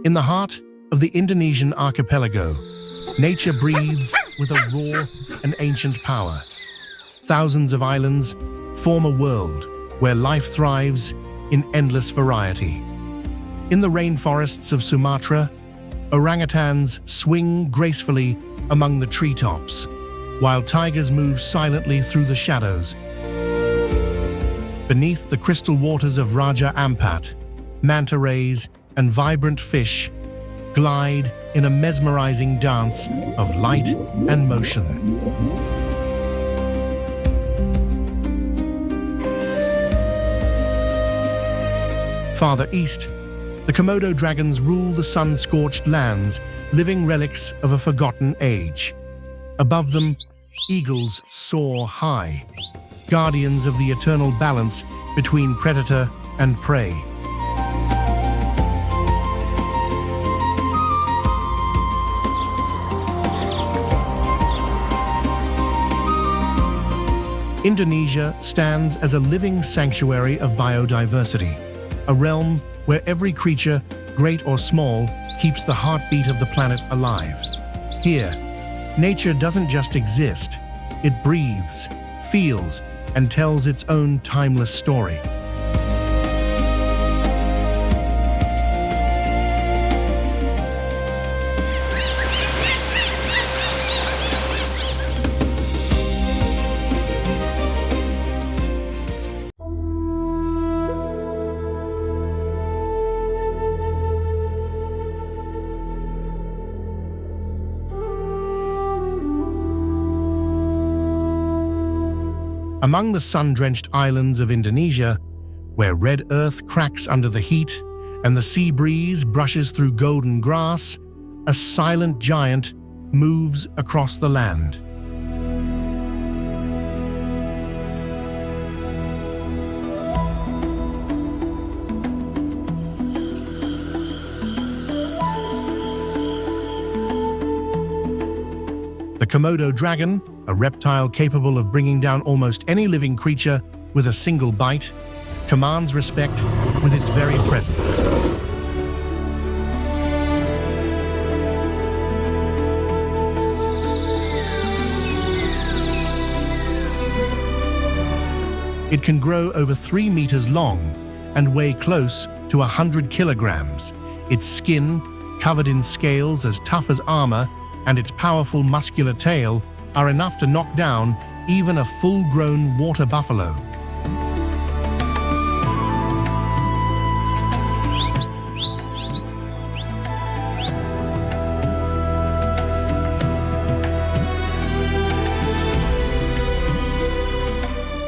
In the heart of the Indonesian archipelago, nature breathes with a raw and ancient power. Thousands of islands form a world where life thrives in endless variety. In the rainforests of Sumatra, orangutans swing gracefully among the treetops, while tigers move silently through the shadows. Beneath the crystal waters of Raja Ampat, manta rays and vibrant fish glide in a mesmerizing dance of light and motion. Farther east, the Komodo dragons rule the sun-scorched lands, living relics of a forgotten age. Above them, eagles soar high, guardians of the eternal balance between predator and prey. Indonesia stands as a living sanctuary of biodiversity, a realm where every creature, great or small, keeps the heartbeat of the planet alive. Here, nature doesn't just exist, it breathes, feels, and tells its own timeless story. Among the sun-drenched islands of Indonesia, where red earth cracks under the heat and the sea breeze brushes through golden grass, a silent giant moves across the land. The Komodo dragon, a reptile capable of bringing down almost any living creature with a single bite, commands respect with its very presence. It can grow over 3 meters long and weigh close to 100 kilograms. Its skin, covered in scales as tough as armor, and its powerful muscular tail are enough to knock down even a full-grown water buffalo.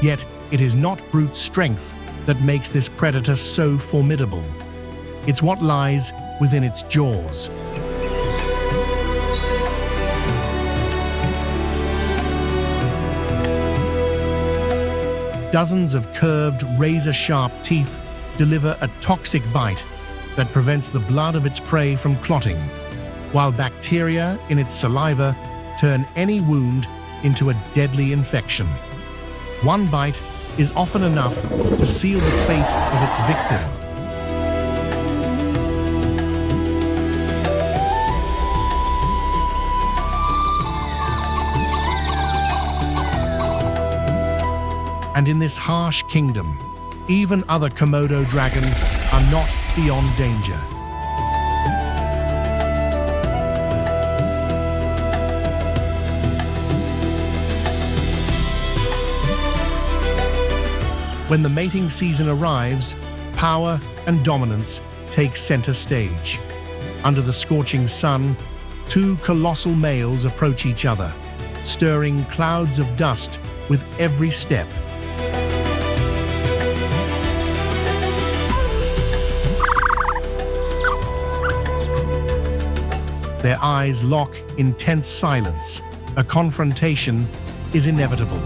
Yet, it is not brute strength that makes this predator so formidable. It's what lies within its jaws. Dozens of curved, razor-sharp teeth deliver a toxic bite that prevents the blood of its prey from clotting, while bacteria in its saliva turn any wound into a deadly infection. One bite is often enough to seal the fate of its victim. And in this harsh kingdom, even other Komodo dragons are not beyond danger. When the mating season arrives, power and dominance take center stage. Under the scorching sun, two colossal males approach each other, stirring clouds of dust with every step. Their eyes lock in tense silence. A confrontation is inevitable.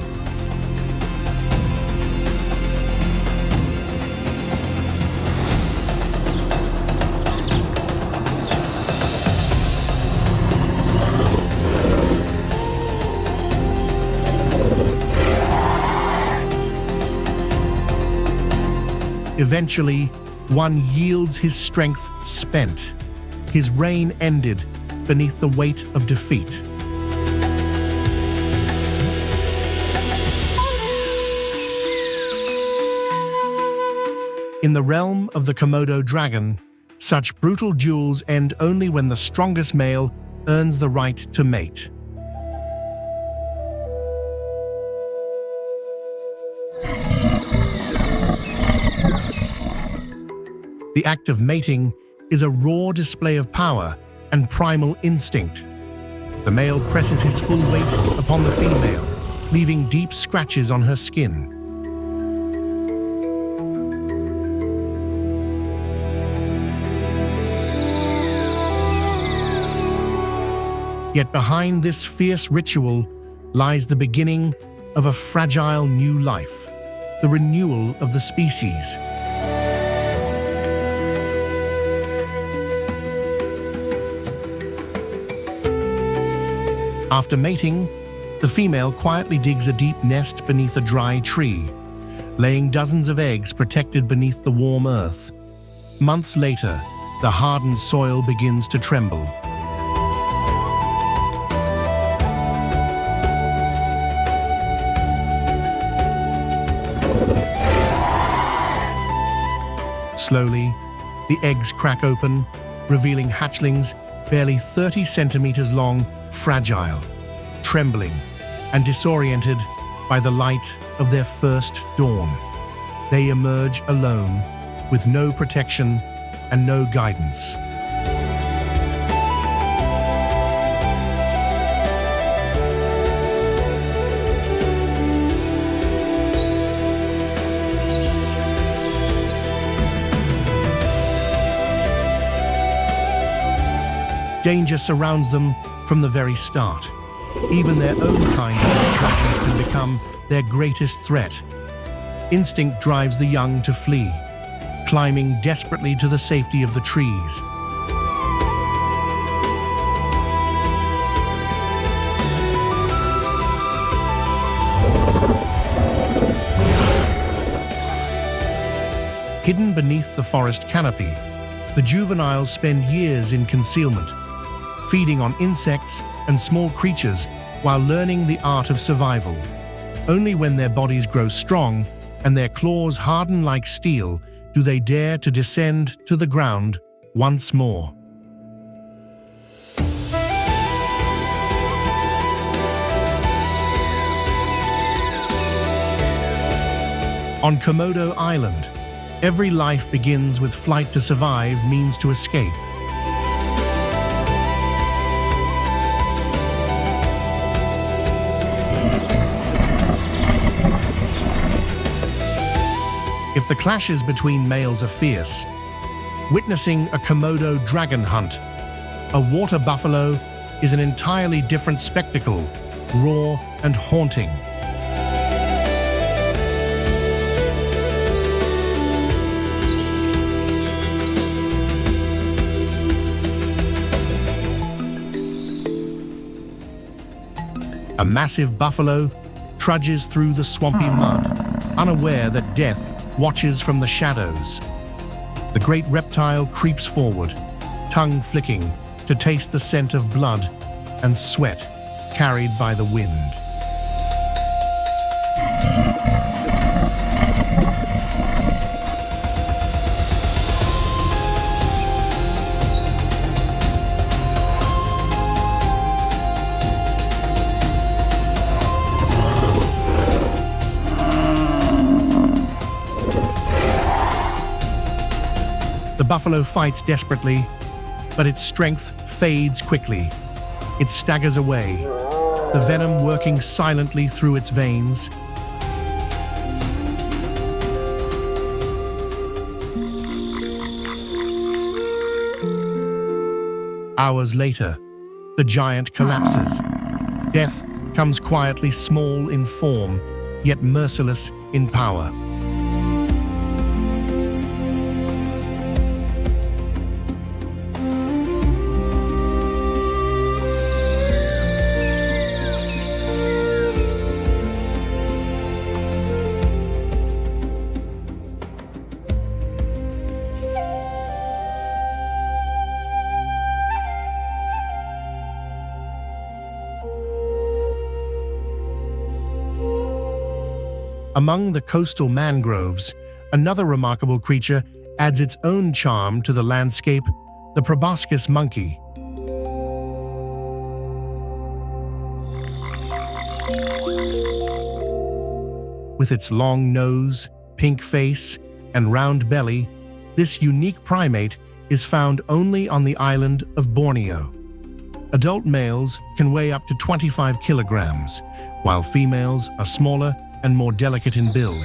Eventually, one yields his strength spent, his reign ended beneath the weight of defeat. In the realm of the Komodo dragon, such brutal duels end only when the strongest male earns the right to mate. The act of mating is a raw display of power and primal instinct. The male presses his full weight upon the female, leaving deep scratches on her skin. Yet behind this fierce ritual lies the beginning of a fragile new life, the renewal of the species. After mating, the female quietly digs a deep nest beneath a dry tree, laying dozens of eggs protected beneath the warm earth. Months later, the hardened soil begins to tremble. Slowly, the eggs crack open, revealing hatchlings barely 30 centimeters long, fragile, trembling, and disoriented by the light of their first dawn. They emerge alone, with no protection and no guidance. Danger surrounds them from the very start. Even their own kind of dragons can become their greatest threat. Instinct drives the young to flee, climbing desperately to the safety of the trees. Hidden beneath the forest canopy, the juveniles spend years in concealment, feeding on insects and small creatures while learning the art of survival. Only when their bodies grow strong and their claws harden like steel do they dare to descend to the ground once more. On Komodo Island, every life begins with flight to survive means to escape. If the clashes between males are fierce, witnessing a Komodo dragon hunt, a water buffalo is an entirely different spectacle, raw and haunting. A massive buffalo trudges through the swampy mud, unaware that death watches from the shadows. The great reptile creeps forward, tongue flicking to taste the scent of blood and sweat carried by the wind. The buffalo fights desperately, but its strength fades quickly. It staggers away, the venom working silently through its veins. Hours later, the giant collapses. Death comes quietly, small in form, yet merciless in power. Among the coastal mangroves, another remarkable creature adds its own charm to the landscape, the proboscis monkey. With its long nose, pink face, and round belly, this unique primate is found only on the island of Borneo. Adult males can weigh up to 25 kilograms, while females are smaller and more delicate in build.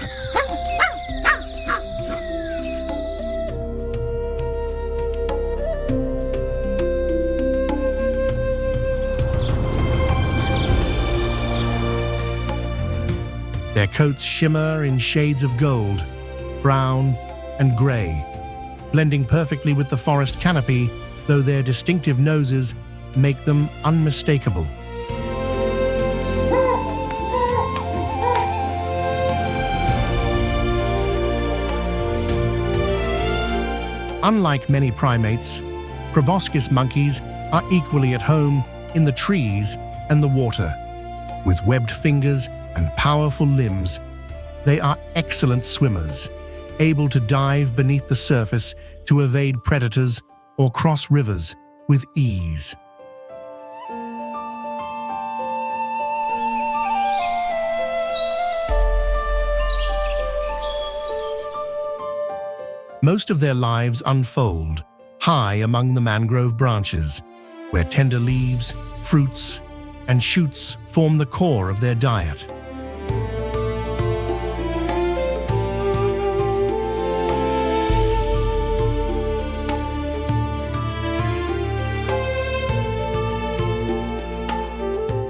Their coats shimmer in shades of gold, brown, and gray, blending perfectly with the forest canopy, though their distinctive noses make them unmistakable. Unlike many primates, proboscis monkeys are equally at home in the trees and the water. With webbed fingers and powerful limbs, they are excellent swimmers, able to dive beneath the surface to evade predators or cross rivers with ease. Most of their lives unfold high among the mangrove branches, where tender leaves, fruits, and shoots form the core of their diet.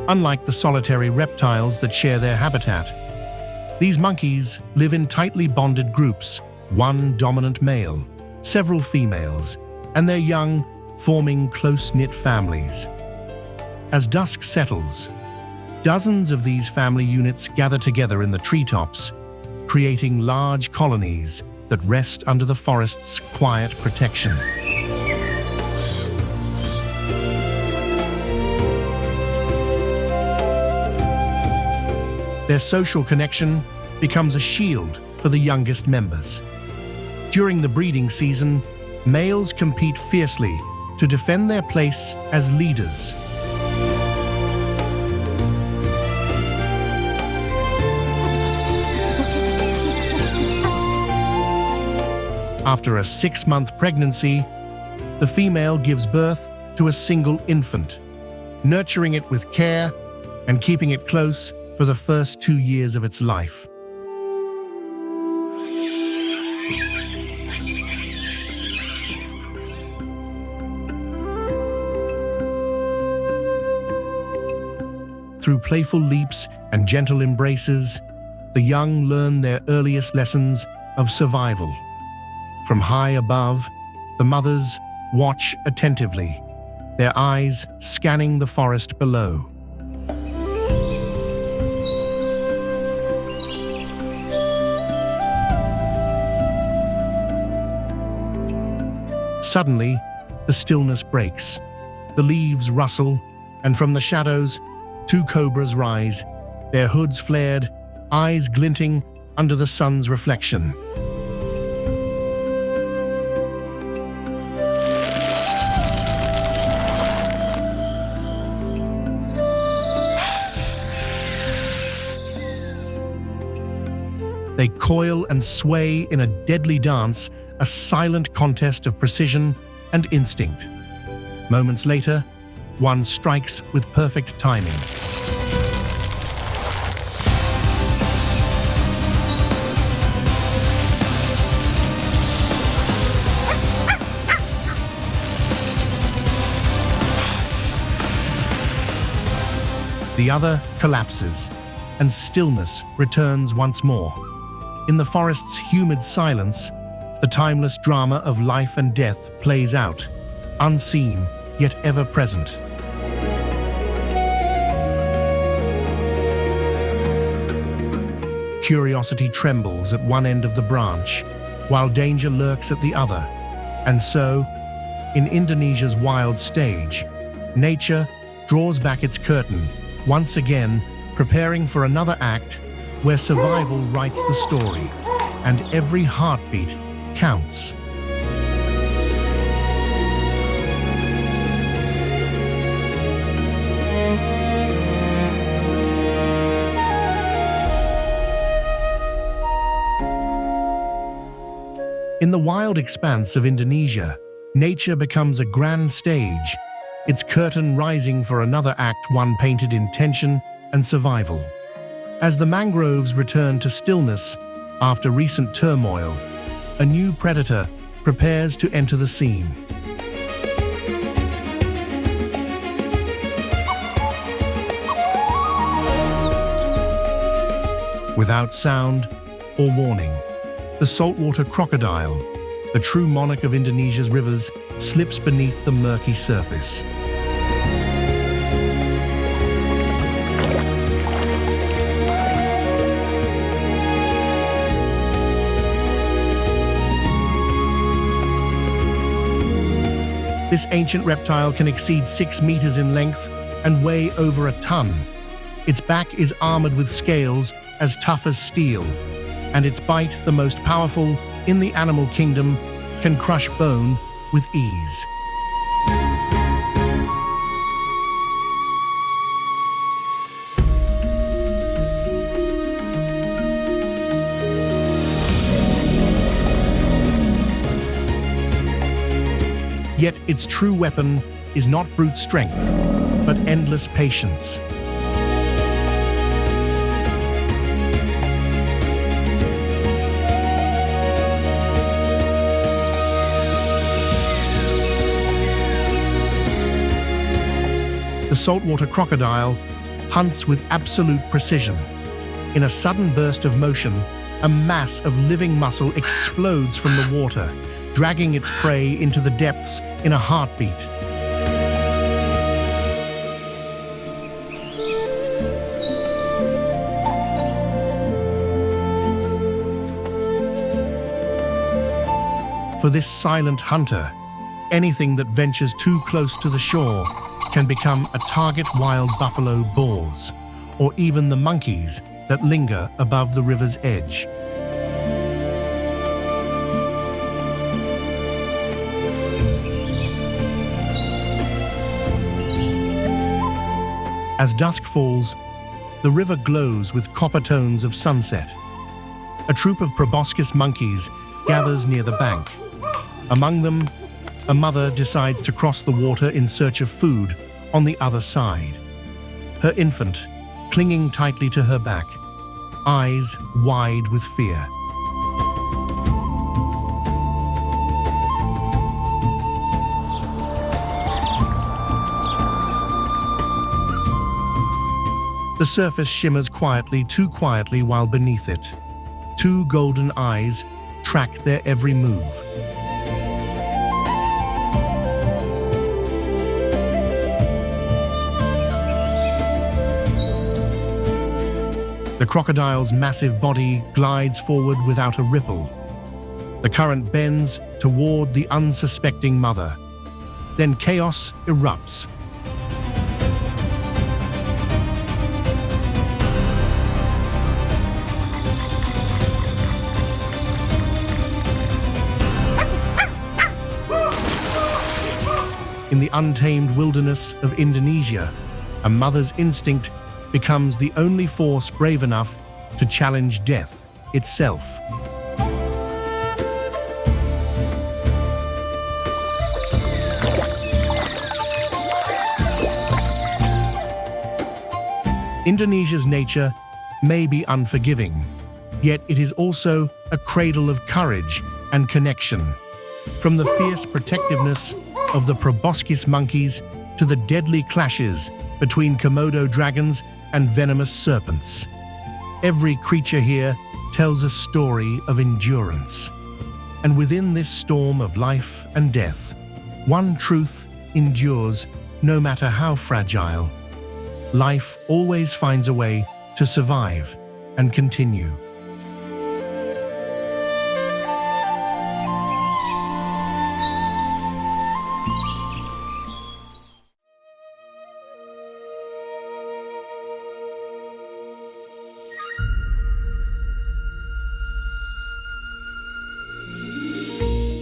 Unlike the solitary reptiles that share their habitat, these monkeys live in tightly bonded groups, one dominant male, several females, and their young forming close-knit families. As dusk settles, dozens of these family units gather together in the treetops, creating large colonies that rest under the forest's quiet protection. Their social connection becomes a shield for the youngest members. During the breeding season, males compete fiercely to defend their place as leaders. After a 6-month pregnancy, the female gives birth to a single infant, nurturing it with care and keeping it close for the first 2 years of its life. Through playful leaps and gentle embraces, the young learn their earliest lessons of survival. From high above, the mothers watch attentively, their eyes scanning the forest below. Suddenly, the stillness breaks. The leaves rustle, and from the shadows, 2 cobras rise, their hoods flared, eyes glinting under the sun's reflection. They coil and sway in a deadly dance, a silent contest of precision and instinct. Moments later, one strikes with perfect timing. The other collapses, and stillness returns once more. In the forest's humid silence, the timeless drama of life and death plays out, unseen yet ever present. Curiosity trembles at one end of the branch, while danger lurks at the other. And so, in Indonesia's wild stage, nature draws back its curtain, once again preparing for another act where survival writes the story, and every heartbeat counts. In the wild expanse of Indonesia, nature becomes a grand stage, its curtain rising for another act, one painted in tension and survival. As the mangroves return to stillness after recent turmoil, a new predator prepares to enter the scene. Without sound or warning, the saltwater crocodile, the true monarch of Indonesia's rivers, slips beneath the murky surface. This ancient reptile can exceed 6 meters in length and weigh over a ton. Its back is armored with scales as tough as steel, and its bite, the most powerful in the animal kingdom, can crush bone with ease. Yet its true weapon is not brute strength, but endless patience. The saltwater crocodile hunts with absolute precision. In a sudden burst of motion, a mass of living muscle explodes from the water, dragging its prey into the depths in a heartbeat. For this silent hunter, anything that ventures too close to the shore can become a target. Wild buffalo, boars, or even the monkeys that linger above the river's edge. As dusk falls, the river glows with copper tones of sunset. A troop of proboscis monkeys gathers near the bank. Among them, a mother decides to cross the water in search of food on the other side. Her infant clinging tightly to her back, eyes wide with fear. The surface shimmers quietly, too quietly, while beneath it, two golden eyes track their every move. The crocodile's massive body glides forward without a ripple. The current bends toward the unsuspecting mother. Then chaos erupts. In the untamed wilderness of Indonesia, a mother's instinct becomes the only force brave enough to challenge death itself. Indonesia's nature may be unforgiving, yet it is also a cradle of courage and connection. From the fierce protectiveness of the proboscis monkeys to the deadly clashes between Komodo dragons and venomous serpents, every creature here tells a story of endurance. And within this storm of life and death, one truth endures no matter how fragile. Life always finds a way to survive and continue.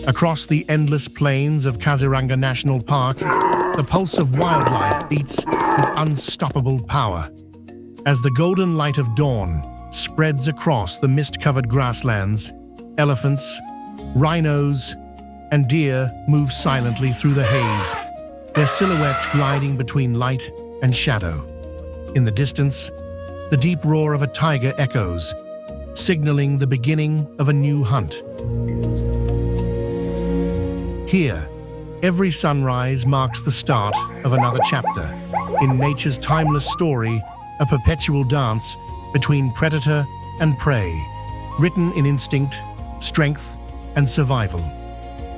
Across the endless plains of Kaziranga National Park, the pulse of wildlife beats with unstoppable power. As the golden light of dawn spreads across the mist-covered grasslands, elephants, rhinos, and deer move silently through the haze, their silhouettes gliding between light and shadow. In the distance, the deep roar of a tiger echoes, signaling the beginning of a new hunt. Here, every sunrise marks the start of another chapter in nature's timeless story, a perpetual dance between predator and prey, written in instinct, strength, and survival.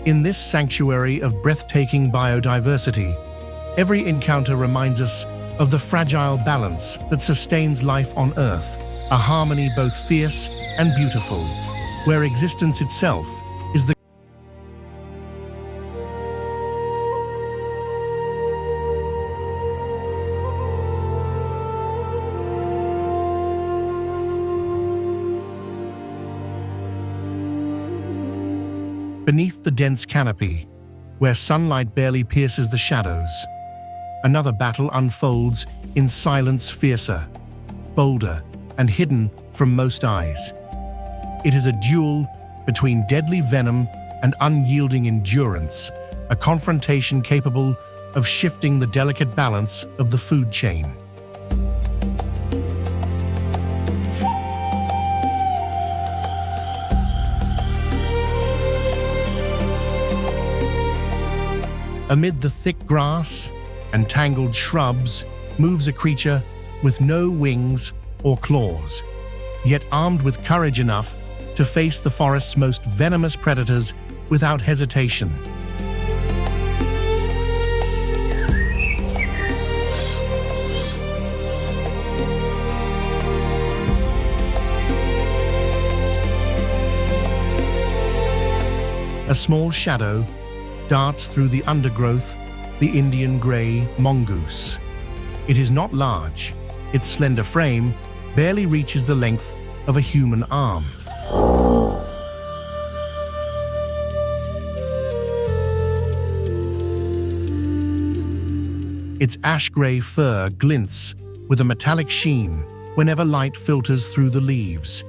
In this sanctuary of breathtaking biodiversity, every encounter reminds us of the fragile balance that sustains life on Earth, a harmony both fierce and beautiful, where existence itself is the beneath the dense canopy, where sunlight barely pierces the shadows. Another battle unfolds in silence, fiercer, bolder, and hidden from most eyes. It is a duel between deadly venom and unyielding endurance, a confrontation capable of shifting the delicate balance of the food chain. Amid the thick grass and tangled shrubs moves a creature with no wings or claws, yet armed with courage enough to face the forest's most venomous predators without hesitation. A small shadow darts through the undergrowth, the Indian grey mongoose. It is not large. Its slender frame barely reaches the length of a human arm. Its ash-grey fur glints with a metallic sheen whenever light filters through the leaves.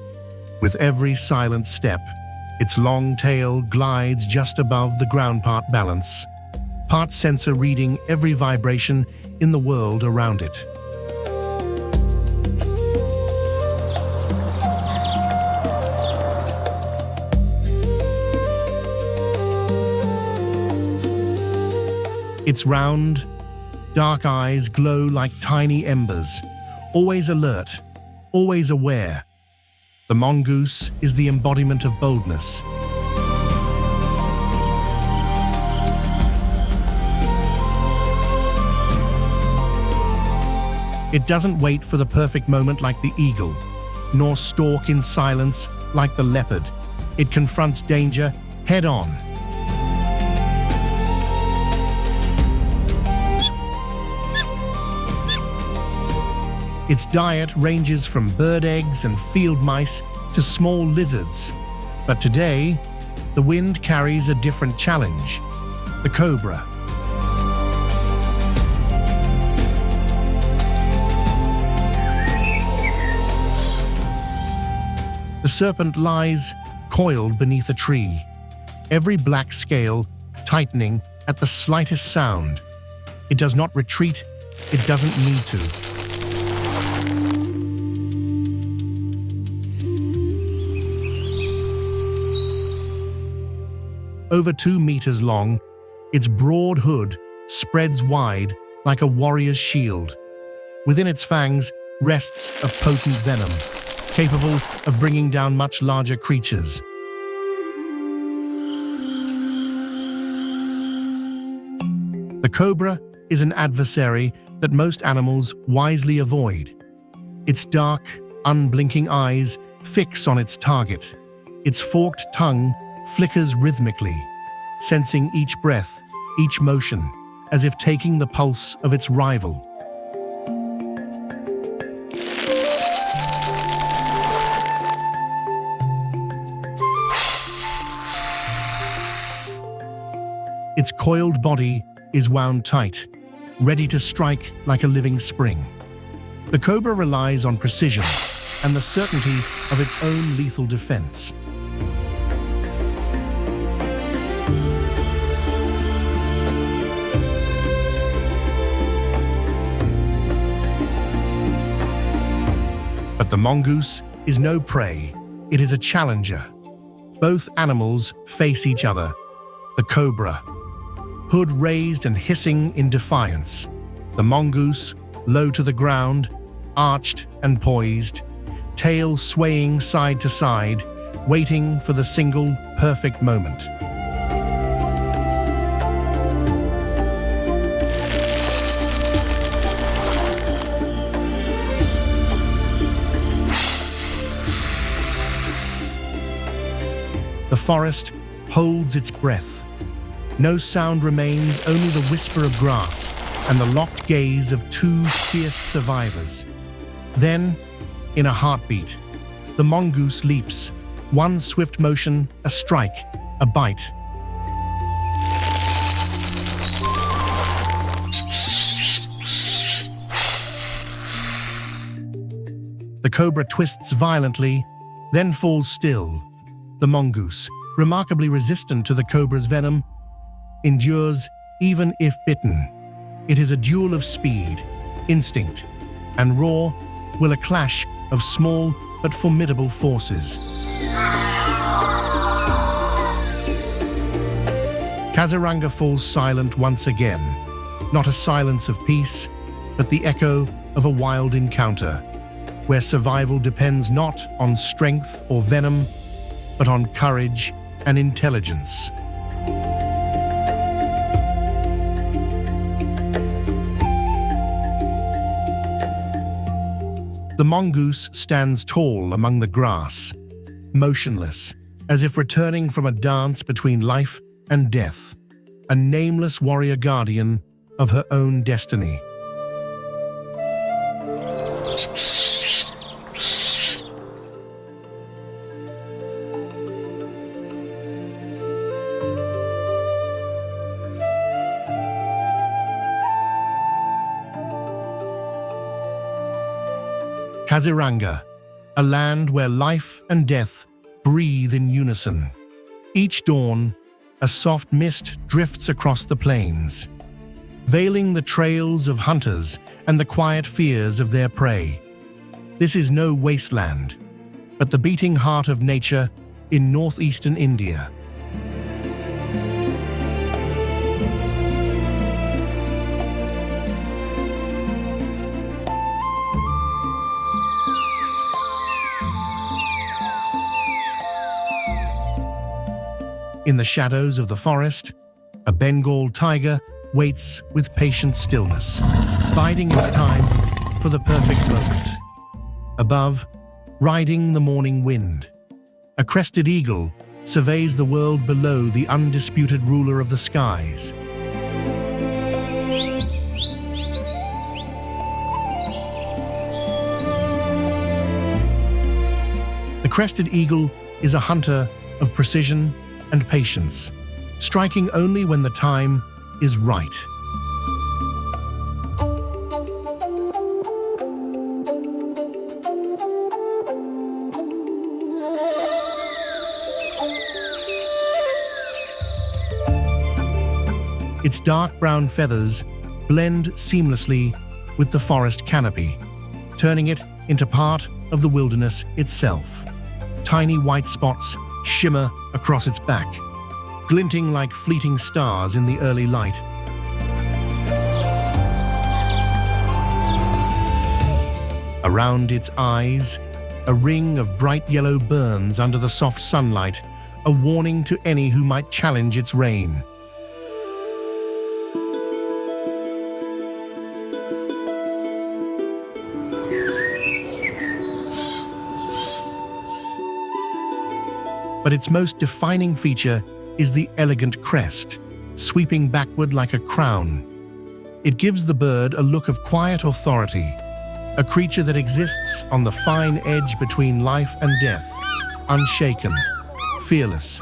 With every silent step, its long tail glides just above the ground, part balance, part sensor reading every vibration in the world around it. Its round, dark eyes glow like tiny embers, always alert, always aware. The mongoose is the embodiment of boldness. It doesn't wait for the perfect moment like the eagle, nor stalk in silence like the leopard. It confronts danger head-on. Its diet ranges from bird eggs and field mice to small lizards. But today, the wind carries a different challenge: the cobra. The serpent lies coiled beneath a tree, every black scale tightening at the slightest sound. It does not retreat, it doesn't need to. Over 2 meters long, its broad hood spreads wide like a warrior's shield. Within its fangs rests a potent venom, capable of bringing down much larger creatures. The cobra is an adversary that most animals wisely avoid. Its dark, unblinking eyes fix on its target. Its forked tongue flickers rhythmically, sensing each breath, each motion, as if taking the pulse of its rival. Its coiled body is wound tight, ready to strike like a living spring. The cobra relies on precision and the certainty of its own lethal defense. But the mongoose is no prey, it is a challenger. Both animals face each other. The cobra, hood raised and hissing in defiance. The mongoose, low to the ground, arched and poised, tail swaying side to side, waiting for the single perfect moment. The forest holds its breath. No sound remains, only the whisper of grass and the locked gaze of two fierce survivors. Then, in a heartbeat, the mongoose leaps. One swift motion, a strike, a bite. The cobra twists violently, then falls still. The mongoose, remarkably resistant to the cobra's venom, endures even if bitten. It is a duel of speed, instinct, and raw will a clash of small but formidable forces. Kaziranga falls silent once again, not a silence of peace, but the echo of a wild encounter, where survival depends not on strength or venom, but on courage and intelligence. The mongoose stands tall among the grass, motionless, as if returning from a dance between life and death, a nameless warrior guardian of her own destiny. Kaziranga, a land where life and death breathe in unison. Each dawn, a soft mist drifts across the plains, veiling the trails of hunters and the quiet fears of their prey. This is no wasteland, but the beating heart of nature in northeastern India. In the shadows of the forest, a Bengal tiger waits with patient stillness, biding its time for the perfect moment. Above, riding the morning wind, a crested eagle surveys the world below the undisputed ruler of the skies. The crested eagle is a hunter of precision and patience, striking only when the time is right. Its dark brown feathers blend seamlessly with the forest canopy, turning it into part of the wilderness itself. Tiny white spots shimmer across its back, glinting like fleeting stars in the early light. Around its eyes, a ring of bright yellow burns under the soft sunlight, a warning to any who might challenge its reign. But its most defining feature is the elegant crest, sweeping backward like a crown. It gives the bird a look of quiet authority, a creature that exists on the fine edge between life and death, unshaken, fearless.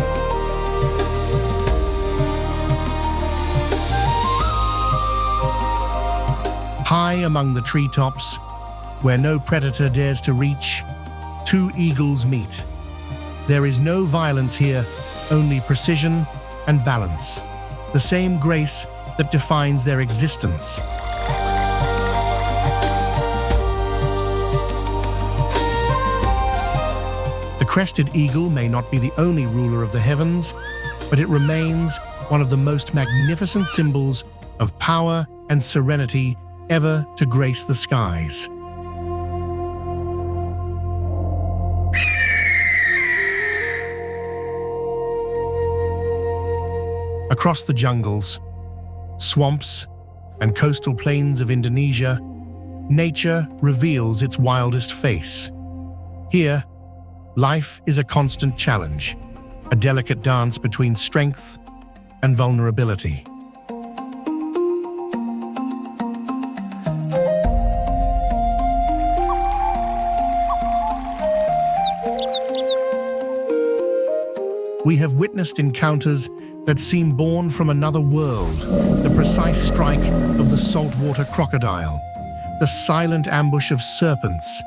among the treetops, where no predator dares to reach, two eagles meet. There is no violence here, only precision and balance, the same grace that defines their existence. The crested eagle may not be the only ruler of the heavens, but it remains one of the most magnificent symbols of power and serenity ever to grace the skies. Across the jungles, swamps, and coastal plains of Indonesia, nature reveals its wildest face. Here, life is a constant challenge, a delicate dance between strength and vulnerability. We have witnessed encounters that seem born from another world, the precise strike of the saltwater crocodile, the silent ambush of serpents,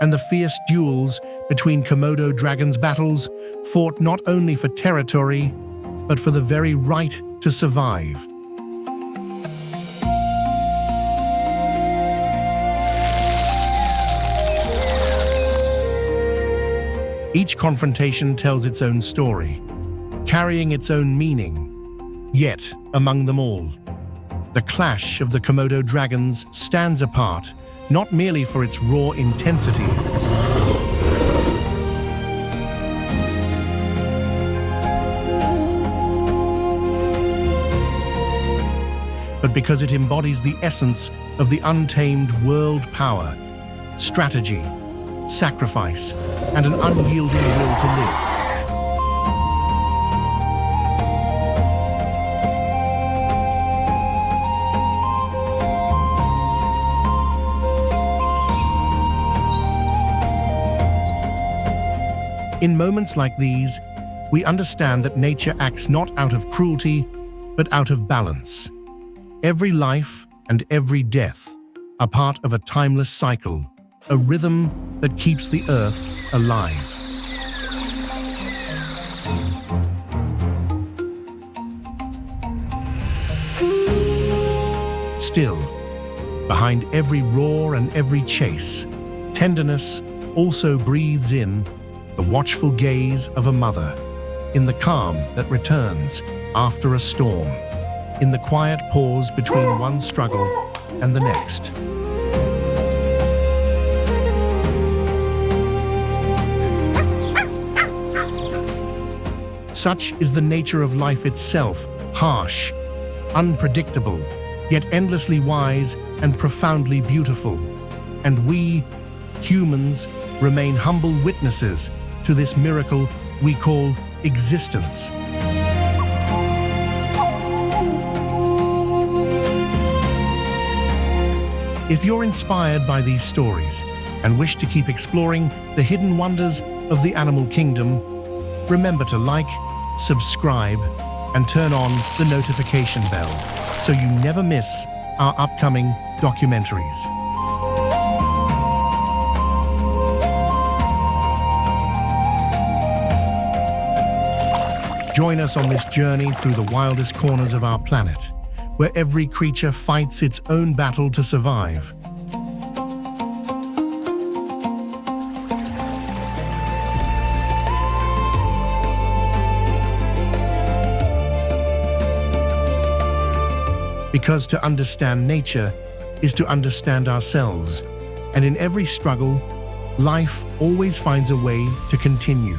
and the fierce duels between Komodo dragons. Battles fought not only for territory, but for the very right to survive. Each confrontation tells its own story, carrying its own meaning. Yet, among them all, the clash of the Komodo dragons stands apart, not merely for its raw intensity, but because it embodies the essence of the untamed world power, strategy, sacrifice, and an unyielding will to live. In moments like these, we understand that nature acts not out of cruelty, but out of balance. Every life and every death are part of a timeless cycle, a rhythm that keeps the earth alive. Still, behind every roar and every chase, tenderness also breathes in the watchful gaze of a mother, in the calm that returns after a storm, in the quiet pause between one struggle and the next. Such is the nature of life itself, harsh, unpredictable, yet endlessly wise and profoundly beautiful. And we, humans, remain humble witnesses to this miracle we call existence. If you're inspired by these stories and wish to keep exploring the hidden wonders of the animal kingdom, remember to like, subscribe, and turn on the notification bell so you never miss our upcoming documentaries. Join us on this journey through the wildest corners of our planet, where every creature fights its own battle to survive. Because to understand nature is to understand ourselves, and in every struggle, life always finds a way to continue.